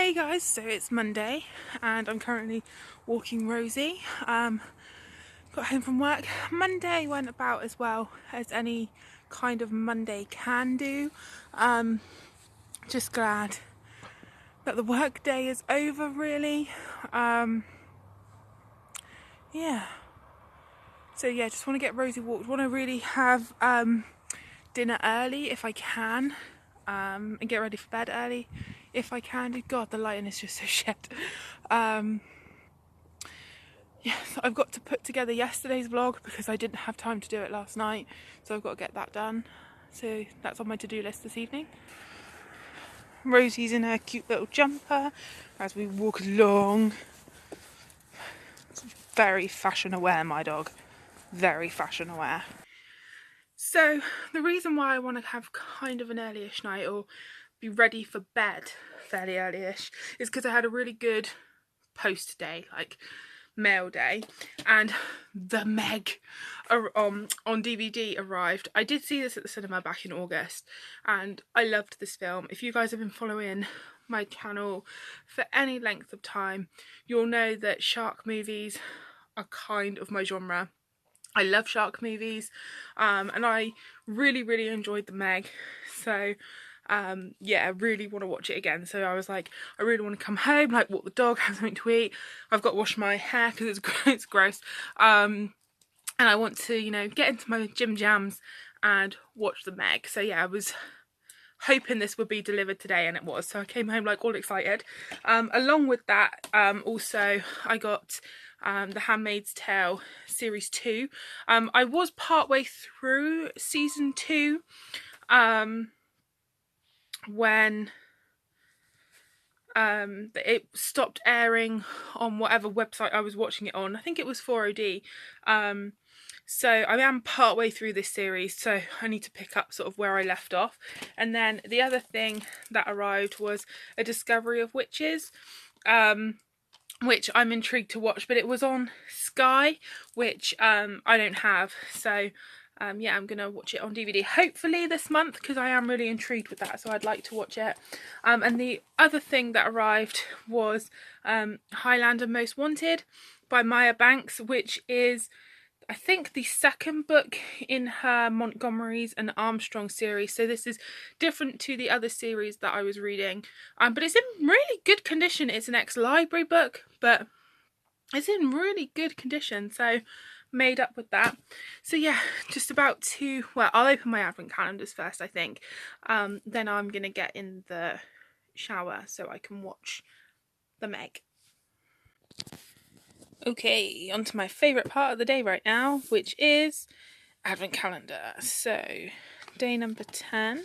Hey guys, so it's Monday and I'm currently walking Rosie. Got home from work. Monday went about as well as any kind of Monday can do. Just glad that the work day is over really. Yeah. So yeah, just want to get Rosie walked. Want to really have dinner early if I can. And get ready for bed early if I can. God, the lighting is just so shit. Yes, I've got to put together yesterday's vlog because I didn't have time to do it last night, so I've got to get that done. So that's on my to-do list this evening. Rosie's in her cute little jumper as we walk along. It's very fashion aware, my dog. Very fashion aware. So the reason why I want to have kind of an early-ish night or be ready for bed fairly early-ish is because I had a really good post day, like mail day, and The Meg on DVD arrived. I did see this at the cinema back in August and I loved this film. If you guys have been following my channel for any length of time, you'll know that shark movies are kind of my genre. I love shark movies, and I really enjoyed The Meg, so yeah, I really want to watch it again. So I was like, I really want to come home, like walk the dog, have something to eat. I've got to wash my hair because it's gross, and I want to, you know, get into my gym jams and watch The Meg. So yeah, I was hoping this would be delivered today, and it was. So I came home like all excited. Along with that, also I got The Handmaid's Tale series 2. I was partway through season 2 when it stopped airing on whatever website I was watching it on. I think it was 4OD. So I am part way through this series, so I need to pick up sort of where I left off. And then the other thing that arrived was A Discovery of Witches, which I'm intrigued to watch, but it was on Sky, which I don't have. So yeah, I'm gonna watch it on DVD hopefully this month because I am really intrigued with that, so I'd like to watch it. And the other thing that arrived was Highlander Most Wanted by Maya Banks, which is, I think, the second book in her Montgomery's and Armstrong series. So this is different to the other series that I was reading, but it's in really good condition. It's an ex-library book, but it's in really good condition, so made up with that. So yeah, just about to, well, I'll open my advent calendars first, I think. Then I'm gonna get in the shower so I can watch The Meg. Okay, on to my favourite part of the day right now, which is advent calendar. So, day number 10.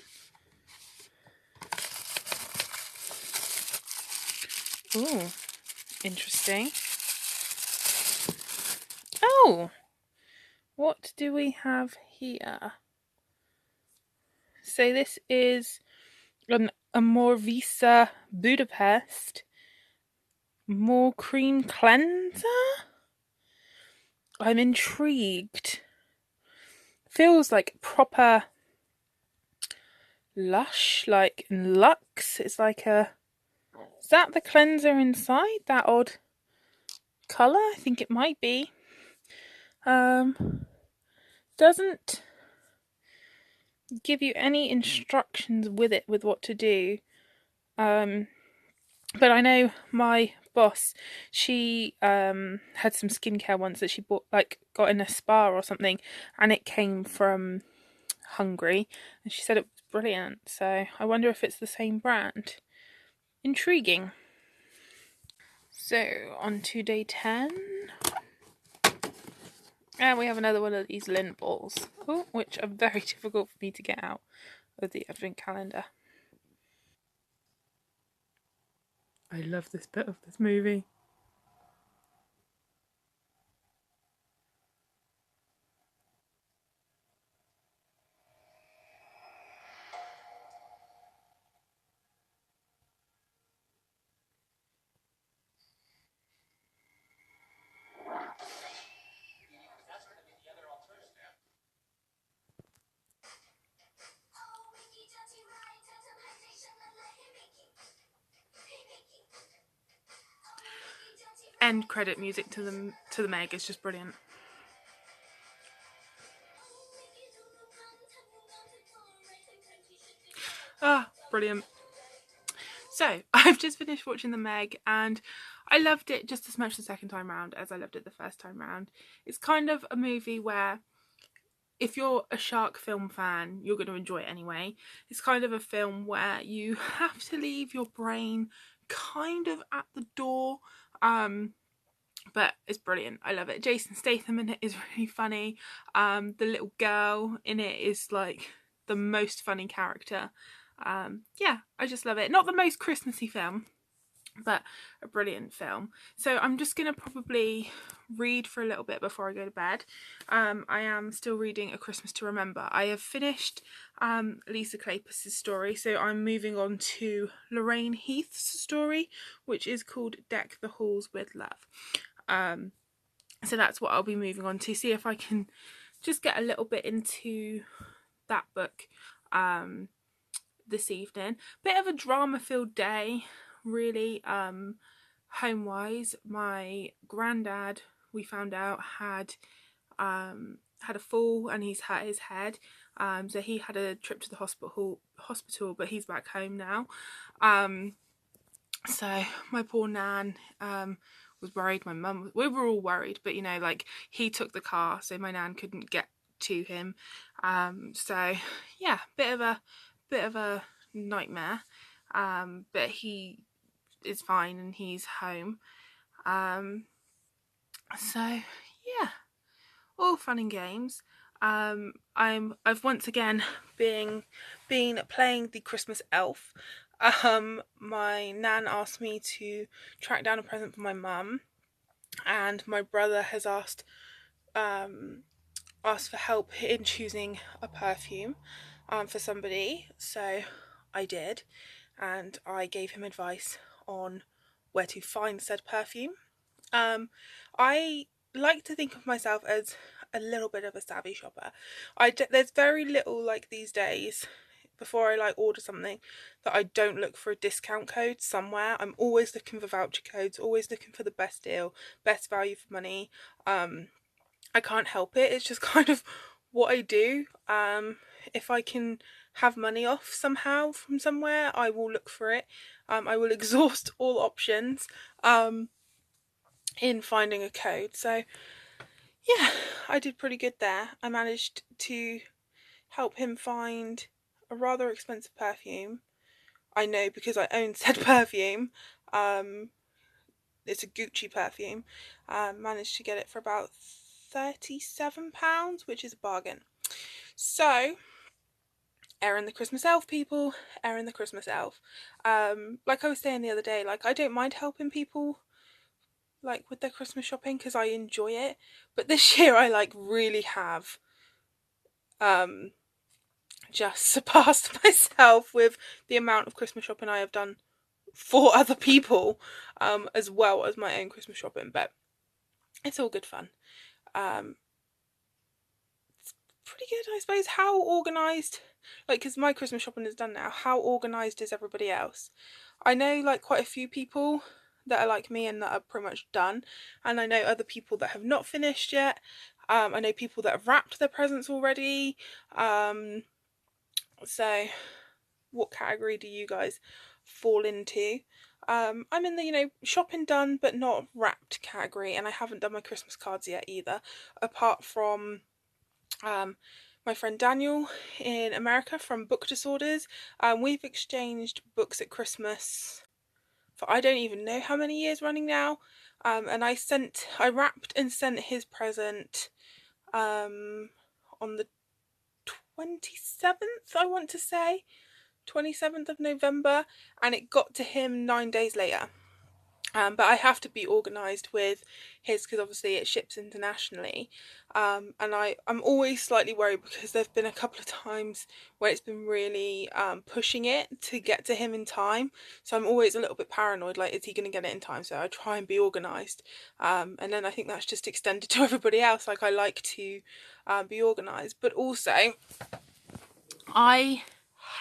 Ooh, interesting. Oh, what do we have here? So this is an Amorvisa Budapest More Cream Cleanser? I'm intrigued. Feels like proper Lush, like Luxe. It's like a... Is that the cleanser inside? That odd colour? I think it might be. Doesn't give you any instructions with it, with what to do. But I know my boss, she had some skincare once that she bought, like got in a spa or something, and it came from Hungary, and she said it was brilliant. So I wonder if it's the same brand. Intriguing. So on to day 10. And we have another one of these lint balls, which are very difficult for me to get out of the advent calendar. I love this bit of this movie. end credit music to the Meg is just brilliant. Ah, brilliant. So I've just finished watching the Meg and I loved it just as much the second time round as I loved it the first time round. It's kind of a movie where if you're a shark film fan, you're going to enjoy it anyway. It's kind of a film where you have to leave your brain kind of at the door, but it's brilliant. I love it. Jason Statham in it is really funny. The little girl in it is like the most funny character. Yeah, I just love it. Not the most Christmassy film, but a brilliant film. So I'm just going to probably read for a little bit before I go to bed. I am still reading A Christmas to Remember. I have finished Lisa Kleypas's story, so I'm moving on to Lorraine Heath's story, which is called Deck the Halls with Love. So that's what I'll be moving on to, see if I can just get a little bit into that book this evening. Bit of a drama-filled day, really. Home-wise, my granddad, we found out, had a fall and he's hurt his head. So he had a trip to the hospital, but he's back home now. So my poor nan was worried. My mum, we were all worried, but you know, like, he took the car, so my nan couldn't get to him. So yeah, bit of a nightmare. But he is fine and he's home. So yeah, all fun and games. I've once again been playing the Christmas elf. My nan asked me to track down a present for my mum, and my brother has asked for help in choosing a perfume for somebody. So I did, and I gave him advice on where to find said perfume. I like to think of myself as a little bit of a savvy shopper. There's very little, like, these days, before I like order something, that I don't look for a discount code somewhere. I'm always looking for voucher codes, always looking for the best deal, best value for money. I can't help it. It's just kind of what I do. If I can have money off somehow from somewhere, I will look for it. I will exhaust all options in finding a code. So yeah, I did pretty good there. I managed to help him find a rather expensive perfume. I know because I own said perfume. It's a Gucci perfume. Managed to get it for about £37, which is a bargain. So, Erin the Christmas Elf, people. Erin the Christmas Elf. Like I was saying the other day, like, I don't mind helping people, like, with their Christmas shopping, because I enjoy it. But this year I, like, really have just surpassed myself with the amount of Christmas shopping I have done for other people, as well as my own Christmas shopping. But it's all good fun. It's pretty good, I suppose. How organised, like, because my Christmas shopping is done now, how organised is everybody else? I know, like, quite a few people that are like me and that are pretty much done, and I know other people that have not finished yet. I know people that have wrapped their presents already. So what category do you guys fall into? I'm in the, you know, shopping done but not wrapped category, and I haven't done my Christmas cards yet either, apart from my friend Daniel in America from Book Disorders. We've exchanged books at Christmas for I don't even know how many years running now, and I wrapped and sent his present on the 27th, I want to say, 27th of November, and it got to him 9 days later. But I have to be organised with his, because obviously it ships internationally, and I'm always slightly worried because there's been a couple of times where it's been really pushing it to get to him in time, so I'm always a little bit paranoid, like, is he going to get it in time? So I try and be organised, and then I think that's just extended to everybody else. Like, I like to be organised, but also I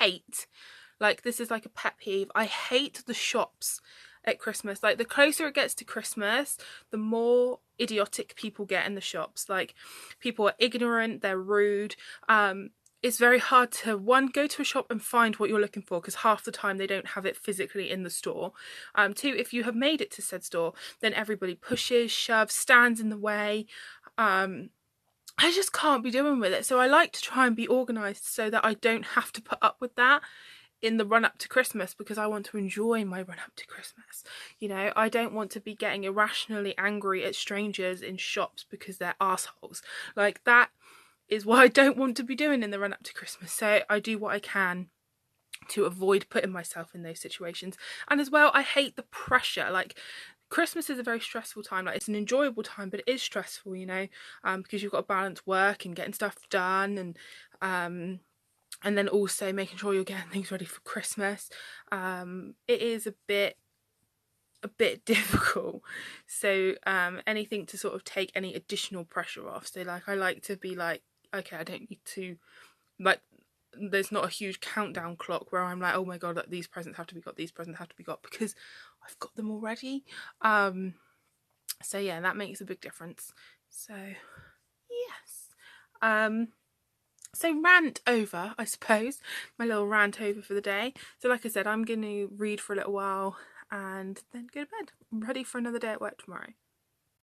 hate, like, this is like a pet peeve, I hate the shops at Christmas. Like, the closer it gets to Christmas, the more idiotic people get in the shops. Like, people are ignorant, they're rude. It's very hard to, one, go to a shop and find what you're looking for, because half the time they don't have it physically in the store. Two, if you have made it to said store, then everybody pushes, shoves, stands in the way. I just can't be doing with it. So I like to try and be organised so that I don't have to put up with that in the run up to Christmas, because I want to enjoy my run up to Christmas. You know, I don't want to be getting irrationally angry at strangers in shops because they're assholes. Like, that is what I don't want to be doing in the run up to Christmas. So I do what I can to avoid putting myself in those situations. And as well, I hate the pressure. Like, Christmas is a very stressful time. Like, it's an enjoyable time, but it is stressful, you know, because you've got to balance work and getting stuff done, and then also making sure you're getting things ready for Christmas. It is a bit difficult. So anything to sort of take any additional pressure off. So, like, I like to be like, okay, I don't need to, like, there's not a huge countdown clock where I'm like, oh my god, these presents have to be got, these presents have to be got, because I've got them already. So yeah, that makes a big difference. So yes. So rant over, I suppose. My little rant over for the day. So like I said, I'm going to read for a little while and then go to bed. I'm ready for another day at work tomorrow.